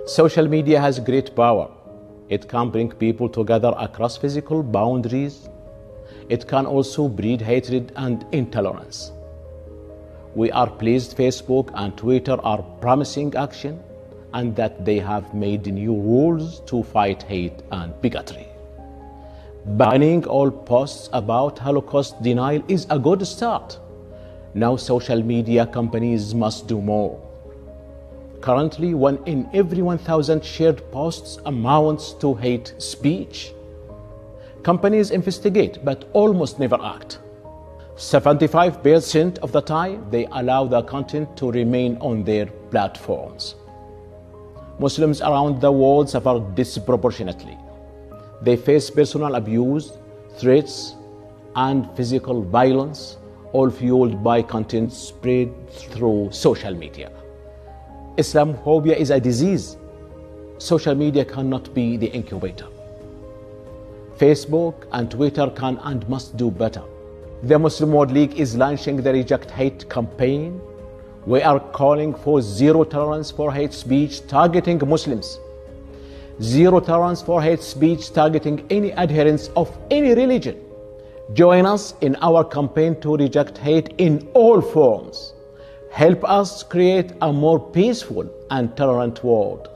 Social media has great power. It can bring people together across physical boundaries. It can also breed hatred and intolerance. We are pleased Facebook and Twitter are promising action and that they have made new rules to fight hate and bigotry. Banning all posts about Holocaust denial is a good start. Now social media companies must do more. Currently, 1 in every 1,000 shared posts amounts to hate speech. Companies investigate but almost never act. 75% of the time, they allow the content to remain on their platforms. Muslims around the world suffer disproportionately. They face personal abuse, threats, and physical violence, all fueled by content spread through social media. Islamophobia is a disease. Social media cannot be the incubator. Facebook and Twitter can and must do better. The Muslim World League is launching the Reject Hate campaign. We are calling for zero tolerance for hate speech targeting Muslims. Zero tolerance for hate speech targeting any adherents of any religion. Join us in our campaign to reject hate in all forms. Help us create a more peaceful and tolerant world.